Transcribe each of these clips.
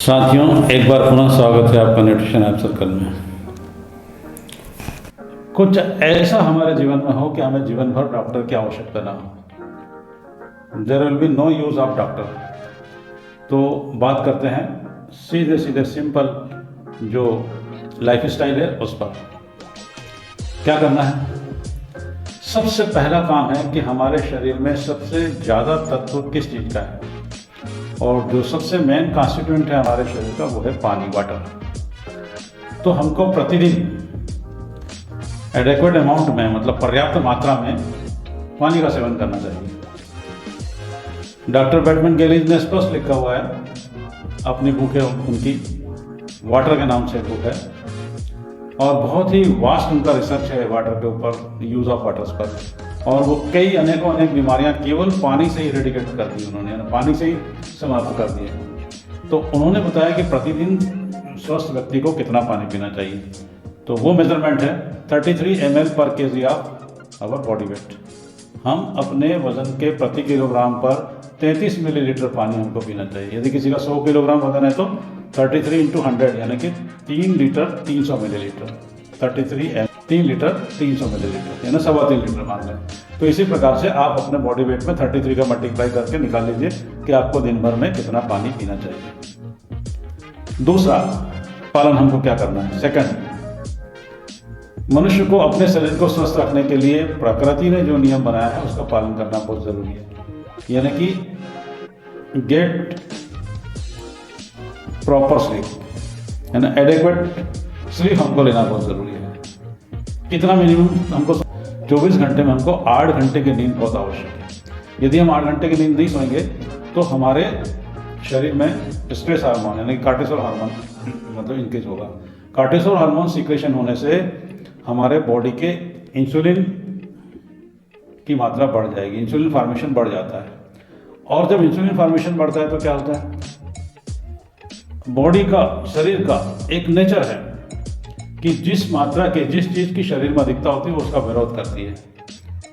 साथियों, एक बार पुनः स्वागत है आपका न्यूट्रिशन ऐप सर्कल में। कुछ ऐसा हमारे जीवन में हो कि हमें जीवन भर डॉक्टर की आवश्यकता ना हो। There will be no use of doctor. तो बात करते हैं सीधे सीधे सिंपल जो लाइफ स्टाइल है उस पर। क्या करना है? सबसे पहला काम है कि हमारे शरीर में सबसे ज़्यादा तत्व किस चीज़ का है, और जो सबसे मेन कॉन्स्टिट्यूएंट है हमारे शरीर का वो है पानी, वाटर। तो हमको प्रतिदिन एडेक्वेट अमाउंट में, मतलब पर्याप्त मात्रा में पानी का सेवन करना चाहिए। डॉक्टर बैडमैन गैलिज ने स्पष्ट लिखा हुआ है अपनी बुक है उनकी, वाटर के नाम से बुक है, और बहुत ही वास्ट उनका रिसर्च है वाटर के ऊपर, यूज ऑफ वाटर्स पर। और वो कई अनेकों अनेक बीमारियां केवल पानी से ही इरेडिकेट कर दी उन्होंने, पानी से ही समाप्त कर दिए। तो उन्होंने बताया कि प्रतिदिन स्वस्थ व्यक्ति को कितना पानी पीना चाहिए। तो वो मेजरमेंट है 33 ml पर kg of our body weight. हम अपने वजन के प्रति किलोग्राम पर 33 मिलीलीटर पानी हमको पीना चाहिए। यदि किसी का 100 किलोग्राम वजन है तो 33 × 100 यानी कि 3 लीटर 300 मिलीलीटर, 3 लीटर 300 मिलीलीटर यानी 3.25 लीटर मान लें। तो इसी प्रकार से आप अपने बॉडी वेट में 33 का मल्टीप्लाई करके निकाल लीजिए कि आपको दिन भर में कितना पानी पीना चाहिए। दूसरा पालन हमको क्या करना है? सेकंड, मनुष्य को अपने शरीर को स्वस्थ रखने के लिए प्रकृति ने जो नियम बनाया है उसका पालन करना बहुत जरूरी है। यानी कि गेट प्रॉपर स्लीप, यानी एडेक्वेट स्लीप हमको लेना बहुत जरूरी है। कितना मिनिमम हमको? 24 घंटे में हमको 8 घंटे की नींद बहुत आवश्यक है। यदि हम 8 घंटे की नींद नहीं सोएंगे तो हमारे शरीर में स्ट्रेस हार्मोन यानी कार्टिसोल हार्मोन मतलब इंक्रीज होगा। कार्टिसोल हार्मोन सीक्रेशन होने से हमारे बॉडी के इंसुलिन की मात्रा बढ़ जाएगी, इंसुलिन फॉर्मेशन बढ़ जाता है। और जब इंसुलिन फॉर्मेशन बढ़ता है तो क्या होता है? बॉडी का, शरीर का एक नेचर है कि जिस मात्रा के, जिस चीज़ की शरीर में अधिकता होती है वो उसका विरोध करती है।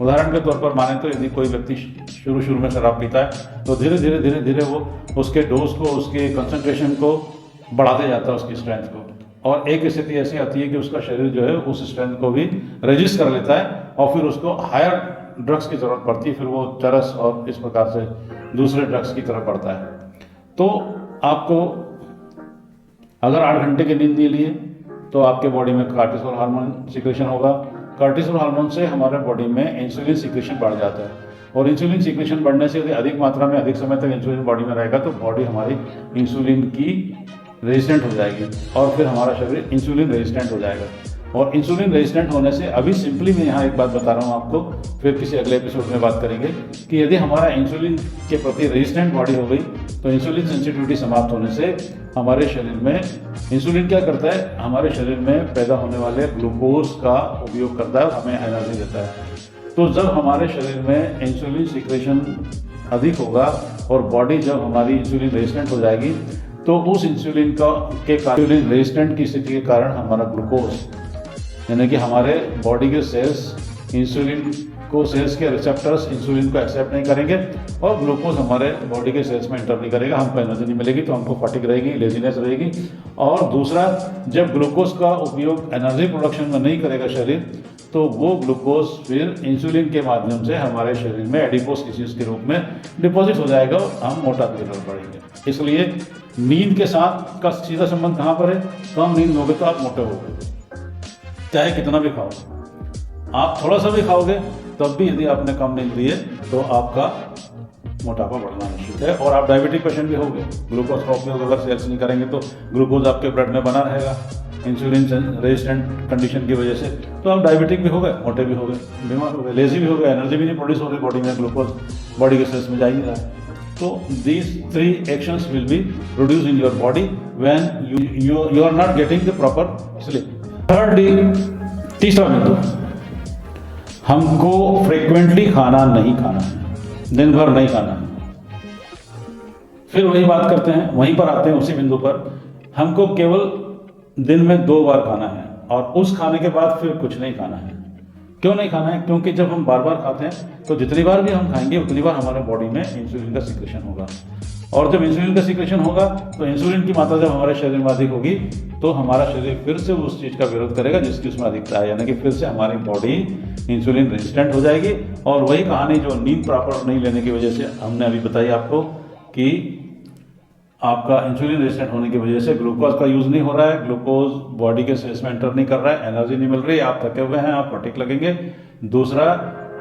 उदाहरण के तौर पर माने तो यदि कोई व्यक्ति शुरू में शराब पीता है तो धीरे धीरे वो उसके डोज को, उसके कंसंट्रेशन को बढ़ाते जाता है, उसकी स्ट्रेंथ को। और एक स्थिति ऐसी आती है कि उसका शरीर जो है उस स्ट्रेंथ को भी रजिस्ट कर लेता है और फिर उसको हायर ड्रग्स की ज़रूरत पड़ती है, फिर वो चरस और इस प्रकार से दूसरे ड्रग्स की तरफ बढ़ता है। तो आपको अगर 8 घंटे की नींद नहीं लिए तो आपके बॉडी में कार्टिसोल हार्मोन सीक्रेशन होगा। कार्टिसोल हार्मोन से हमारे बॉडी में इंसुलिन सीक्रेशन बढ़ जाता है, और इंसुलिन सीक्रेशन बढ़ने से यदि अधिक मात्रा में अधिक समय तक इंसुलिन बॉडी में रहेगा तो बॉडी हमारी इंसुलिन की रेजिस्टेंट हो जाएगी, और फिर हमारा शरीर इंसुलिन रेजिस्टेंट हो जाएगा। और इंसुलिन रेजिस्टेंट होने से, अभी सिंपली मैं यहाँ एक बात बता रहा हूँ आपको, फिर किसी अगले एपिसोड में बात करेंगे कि यदि हमारा इंसुलिन के प्रति रेजिस्टेंट बॉडी हो गई तो इंसुलिन सेंसिटिविटी समाप्त होने से हमारे शरीर में इंसुलिन क्या करता है? हमारे शरीर में पैदा होने वाले ग्लूकोज का उपयोग करता है और हमें एनर्जी देता है। तो जब हमारे शरीर में इंसुलिन सीक्रेशन अधिक होगा और बॉडी जब हमारी इंसुलिन रेजिस्टेंट हो जाएगी तो उस इंसुलिन इंसुलिन रेजिस्टेंट की स्थिति के कारण हमारा ग्लूकोज, यानी कि हमारे बॉडी के सेल्स इंसुलिन को, सेल्स के रिसेप्टर्स इंसुलिन को एक्सेप्ट नहीं करेंगे और ग्लूकोज हमारे बॉडी के सेल्स में इंटर नहीं करेगा, हमको एनर्जी नहीं मिलेगी, तो हमको फटीग रहेगी, लेजीनेस रहेगी। और दूसरा, जब ग्लूकोज का उपयोग एनर्जी प्रोडक्शन में नहीं करेगा शरीर, तो वो ग्लूकोज फिर इंसुलिन के माध्यम से हमारे शरीर में एडिपोस टिश्यूज के रूप में डिपॉजिट हो जाएगा और हम मोटापे की तरफ बढ़ेंगे। इसलिए नींद के साथ का सीधा संबंध कहाँ पर है? कम नींद लोगे तो आप मोटे होगे, चाहे कितना भी खाओ। आप थोड़ा सा भी खाओगे तब भी यदि आपने कम नींद ली है तो आपका मोटापा बढ़ना निश्चित है, और आप डायबिटिक पेशेंट भी होगे। ग्लूकोज का उपयोग अगर सेल्स नहीं करेंगे तो ग्लूकोज आपके ब्लड में बना रहेगा इंसुलिन रेजिस्टेंट कंडीशन की वजह से, तो आप डायबिटिक भी हो गए, मोटे भी हो गए, बीमार हो गए, लेजी भी हो गए, एनर्जी भी नहीं प्रोड्यूस हो रही बॉडी में, ग्लूकोज बॉडी के सेल्स में जा ही नहीं रहा है। तो these 3 actions will be produced in your body when you are not getting the proper sleep. तीसरा बिंदु, हमको फ्रीक्वेंटली खाना नहीं खाना है, दिन भर नहीं खाना है। फिर वही बात करते हैं, वहीं पर आते हैं उसी बिंदु पर, हमको केवल दिन में 2 बार खाना है और उस खाने के बाद फिर कुछ नहीं खाना है। क्यों नहीं खाना है? क्योंकि जब हम बार बार खाते हैं तो जितनी बार भी हम खाएंगे उतनी बार हमारे बॉडी में इंसुलिन का सिक्रेशन होगा, और जब इंसुलिन का सिक्रेशन होगा तो इंसुलिन की मात्रा जब हमारे शरीर में अधिक होगी तो हमारा शरीर फिर से उस चीज़ का विरोध करेगा जिसकी उसमें अधिकता है, यानी कि फिर से हमारी बॉडी इंसुलिन रेजिस्टेंट हो जाएगी। और वही कहानी जो नींद प्रॉपर नहीं लेने की वजह से हमने अभी बताई आपको कि आपका इंसुलिन रेजिस्टेंट होने की वजह से ग्लूकोज का यूज़ नहीं हो रहा है, ग्लूकोज बॉडी के सेल्स में एंटर नहीं कर रहा है, एनर्जी नहीं मिल रही, आप थके हुए हैं, आप फटीग लगेंगे। दूसरा,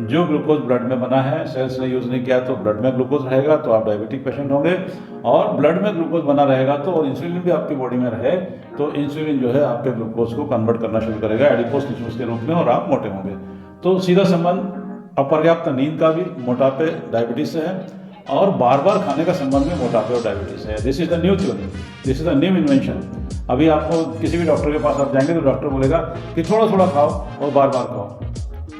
जो ग्लूकोज ब्लड में बना है सेल्स ने यूज़ नहीं किया तो ब्लड में ग्लूकोज रहेगा तो आप डायबिटिक पेशेंट होंगे, और ब्लड में ग्लूकोज बना रहेगा तो और इंसुलिन भी आपकी बॉडी में रहे तो इंसुलिन जो है आपके ग्लूकोज को कन्वर्ट करना शुरू करेगा एडिपोज टिश्यूज के रूप में और आप मोटे होंगे। तो सीधा संबंध अपर्याप्त नींद का भी मोटापे डायबिटीज से है, और बार बार खाने का संबंध में मोटापे और डायबिटीज है। This is the new theory, this is the new invention. अभी आपको किसी भी डॉक्टर के पास आप जाएंगे तो डॉक्टर बोलेगा कि थोड़ा थोड़ा खाओ और बार बार खाओ।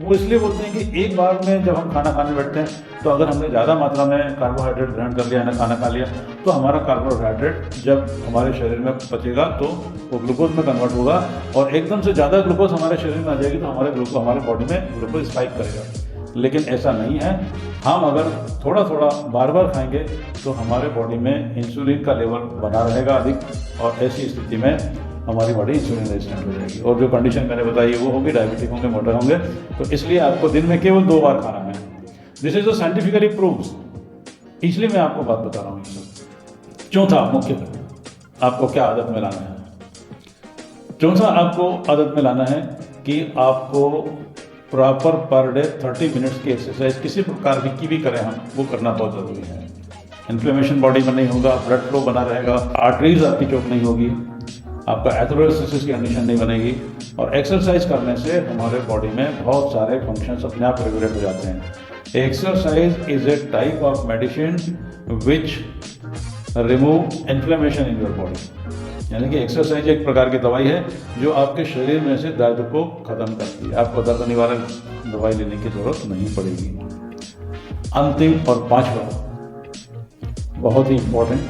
वो इसलिए बोलते हैं कि एक बार में जब हम खाना खाने बैठते हैं तो अगर हमने ज़्यादा मात्रा में कार्बोहाइड्रेट ग्रहण कर लिया है ना, खाना खा लिया, तो हमारा कार्बोहाइड्रेट जब हमारे शरीर में पचेगा तो वो ग्लूकोज में कन्वर्ट होगा, और एकदम से ज़्यादा ग्लूकोज हमारे शरीर में आ जाएगी तो हमारे बॉडी में ग्लूकोज स्पाइक करेगा। लेकिन ऐसा नहीं है, हम अगर थोड़ा थोड़ा बार बार खाएंगे तो हमारे बॉडी में इंसुलिन का लेवल बना रहेगा अधिक, और ऐसी स्थिति में हमारी बॉडी इंसुलिन रेजिस्टेंट हो जाएगी, और जो कंडीशन मैंने बताई वो होगी, डायबिटिक होंगे, मोटे होंगे। तो इसलिए आपको दिन में केवल 2 बार खाना है। This is the scientifically proves, इसलिए मैं आपको बात बता रहा हूँ। चौथा मुख्य आपको क्या आदत में लाना है? चौथा आपको आदत में लाना है कि आपको प्रॉपर पर डे 30 मिनट्स की एक्सरसाइज किसी प्रकार की भी करें हम, वो करना बहुत ज़रूरी है। इन्फ्लेमेशन बॉडी में नहीं होगा, ब्लड फ्लो बना रहेगा, आर्टरीज आपकी चौक नहीं होगी, आपका एथेरोस्क्लेरोसिस की कंडीशन नहीं बनेगी, और एक्सरसाइज करने से हमारे बॉडी में बहुत सारे फंक्शंस अपने आप रेगुलेट हो जाते हैं। Exercise is a type of medicine which remove inflammation in your body, यानी कि एक्सरसाइज एक प्रकार की दवाई है जो आपके शरीर में से दर्द को खत्म करती है। आपको दर्द निवारक दवाई लेने की जरूरत नहीं पड़ेगी। अंतिम और 5वां बहुत ही इंपॉर्टेंट,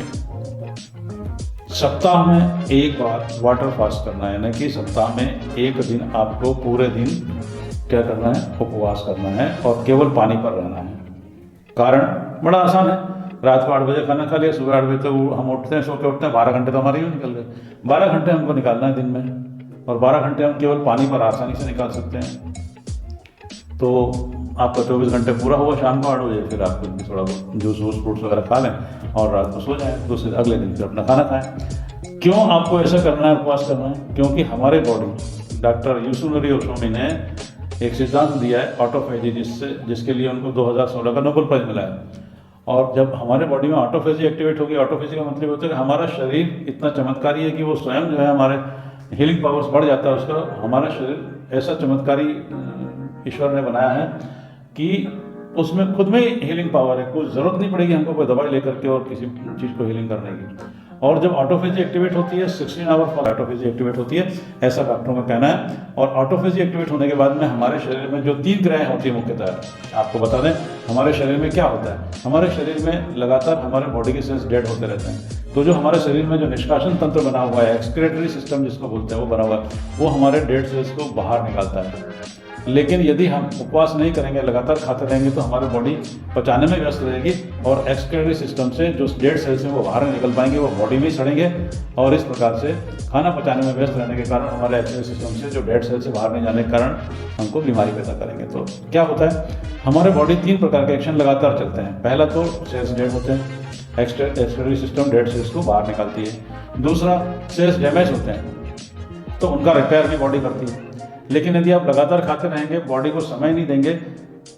सप्ताह में एक बार वाटर फास्ट करना है, यानी कि सप्ताह में एक दिन आपको पूरे दिन क्या करना है, उपवास करना है और केवल पानी पर रहना है। कारण बड़ा आसान है, रात को 8 बजे खाना खा लिया, सुबह 8 बजे तक हम उठते हैं, सो के उठते हैं, 12 घंटे तो हमारे यूँ निकल गए। 12 घंटे हमको निकालना है दिन में, और 12 घंटे हम केवल पानी पर आसानी से निकाल सकते हैं। तो आपका 24 घंटे पूरा हुआ, शाम को 8 बजे फिर आप थोड़ा जूस वूस फ्रूट्स वगैरह खा लें और रात को सो जाएं, दूसरे अगले दिन फिर अपना खाना खाएं। क्यों आपको ऐसा करना है, उपवास करना है? क्योंकि हमारे बॉडी, डॉक्टर यूसुनोरी ओशोमी ने एक सिद्धांत दिया है ऑटोफेजी, जिसके लिए उनको 2016 का नोबेल प्राइज मिला है। और जब हमारे बॉडी में ऑटोफेजी एक्टिवेट होगी, ऑटोफेजी का मतलब होता है कि हमारा शरीर इतना चमत्कारी है कि वो स्वयं जो है हमारे हीलिंग पावर्स बढ़ जाता है उसका। हमारा शरीर ऐसा चमत्कारी ईश्वर ने बनाया है कि उसमें खुद में ही हीलिंग पावर है, कोई ज़रूरत नहीं पड़ेगी हमको कोई दवाई लेकर के और किसी चीज़ को हीलिंग करने की। और जब ऑटोफेजी एक्टिवेट होती है, 16 आवर फॉर ऑटोफेजी एक्टिवेट होती है, ऐसा डॉक्टरों का कहना है। और ऑटोफेजी एक्टिवेट होने के बाद में हमारे शरीर में जो 3 क्रियाएं होती है मुख्यतः, आपको बता दें हमारे शरीर में क्या होता है। हमारे शरीर में लगातार हमारे बॉडी के सेल्स डेड होते रहते हैं, तो जो हमारे शरीर में जो निष्कासन तंत्र बना हुआ है, एक्सक्रीटरी सिस्टम जिसको बोलते हैं, वो बना हुआ है, वो हमारे डेड सेल्स को बाहर निकालता है। लेकिन यदि हम उपवास नहीं करेंगे, लगातार खाते रहेंगे, तो हमारी बॉडी पचाने में व्यस्त रहेगी और एक्सक्रीटरी सिस्टम से जो डेड सेल्स हैं वो बाहर नहीं निकल पाएंगे, वो बॉडी में ही सड़ेंगे। और इस प्रकार से खाना पचाने में व्यस्त रहने के कारण हमारे एक्सक्रीटरी सिस्टम से जो डेड सेल्स से बाहर नहीं जाने के कारण हमको बीमारी पैदा करेंगे। तो क्या होता है, हमारे बॉडी 3 प्रकार के एक्शन लगातार चलते हैं। पहला तो सेल्स डेड होते हैं, एक्सक्रीटरी सिस्टम डेड सेल्स को बाहर निकालती है। दूसरा, सेल्स डैमेज होते हैं तो उनका रिपेयर भी बॉडी करती है। लेकिन यदि आप लगातार खाते रहेंगे, बॉडी को समय नहीं देंगे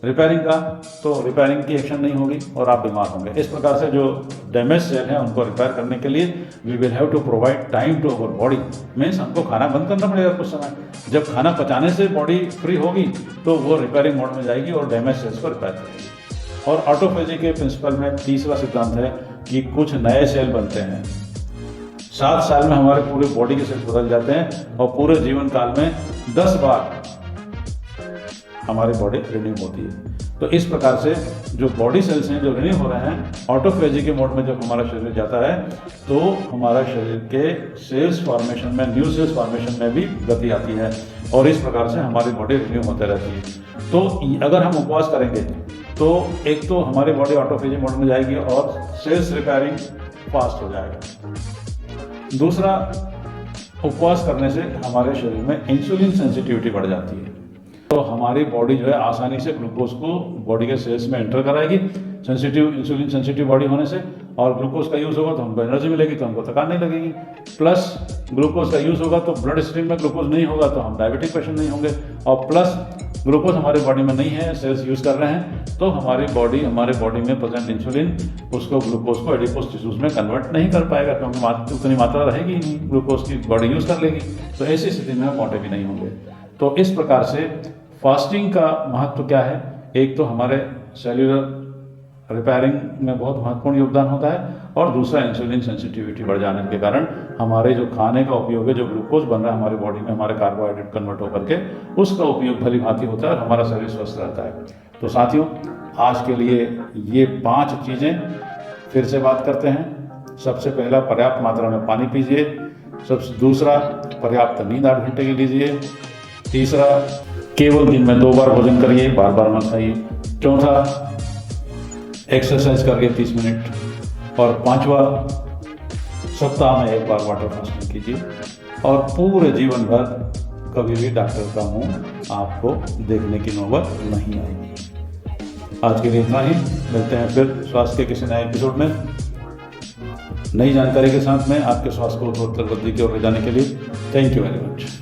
रिपेयरिंग का, तो रिपेयरिंग की एक्शन नहीं होगी और आप बीमार होंगे। इस प्रकार से जो डैमेज सेल है उनको रिपेयर करने के लिए we will have to provide time to our body. Means हमको खाना बंद करना पड़ेगा कुछ समय। जब खाना पचाने से बॉडी फ्री होगी तो वो रिपेयरिंग मोड में जाएगी और डैमेज सेल्स को रिपेयर करेगी। और ऑटोफेजी के प्रिंसिपल में तीसरा सिद्धांत है कि कुछ नए सेल बनते हैं। 7 साल में हमारे पूरे बॉडी के सेल्स बदल जाते हैं और पूरे जीवन काल में 10 बार हमारी बॉडी रिन्यू होती है। तो इस प्रकार से जो बॉडी सेल्स हैं जो रिन्यू हो रहे हैं, ऑटोफेजी के मोड में जब हमारा शरीर जाता है तो हमारा शरीर के सेल्स फॉर्मेशन में, न्यू सेल्स फॉर्मेशन में भी गति आती है और इस प्रकार से हमारी बॉडी रिन्यू होते रहती है। तो अगर हम उपवास करेंगे तो एक तो हमारी बॉडी ऑटोफेजी मोड में जाएगी और सेल्स रिपेयरिंग फास्ट हो जाएगा। दूसरा, उपवास करने से हमारे शरीर में इंसुलिन सेंसिटिविटी बढ़ जाती है, तो हमारी बॉडी जो है आसानी से ग्लूकोज को बॉडी के सेल्स में एंटर कराएगी। इंसुलिन सेंसिटिव बॉडी होने से, और ग्लूकोज का यूज़ होगा तो हमको एनर्जी मिलेगी, तो हमको थकान नहीं लगेगी। प्लस ग्लूकोज का यूज़ होगा तो ब्लड स्ट्रीम में ग्लूकोज नहीं होगा तो हम डायबिटिक पेशेंट नहीं होंगे, और प्लस ग्लूकोज हमारी बॉडी में नहीं है, सेल्स यूज़ कर रहे हैं, तो हमारे बॉडी में प्रेजेंट इंसुलिन उसको ग्लूकोज को एडिपोज टिश्यूज में कन्वर्ट नहीं कर पाएगा, क्योंकि उतनी मात्रा रहेगी नहीं, ग्लूकोज की बॉडी यूज़ कर लेगी। तो ऐसी स्थिति में हम मोटे भी नहीं होंगे। तो इस प्रकार से फास्टिंग का महत्व क्या है? एक तो हमारे सेल्यूलर रिपेयरिंग में बहुत महत्वपूर्ण योगदान होता है, और दूसरा इंसुलिन सेंसिटिविटी बढ़ जाने के कारण हमारे जो खाने का उपयोग है, जो ग्लूकोज बन रहा है हमारी बॉडी में, हमारे कार्बोहाइड्रेट कन्वर्ट होकर के उसका उपयोग भली भांति होता है और हमारा शरीर स्वस्थ रहता है। तो साथियों, आज के लिए ये 5 चीज़ें फिर से बात करते हैं। सबसे पहला, पर्याप्त मात्रा में पानी पीजिए। दूसरा, पर्याप्त नींद 8 घंटे की लीजिए। तीसरा, केवल दिन में 2 बार भोजन करिए, बार बार मत खाइए। चौथा, एक्सरसाइज करिए 30 मिनट। और 5वां, सप्ताह में 1 बार वाटर फास्टिंग कीजिए, और पूरे जीवन भर कभी भी डॉक्टर का मुंह आपको देखने की नौबत नहीं आएगी। आज के लिए इतना ही, मिलते हैं फिर स्वास्थ्य के किसी नए एपिसोड में नई जानकारी के साथ में, आपके स्वास्थ्य को उत्तर वृद्धि की ओर ले जाने के लिए। Thank you very much.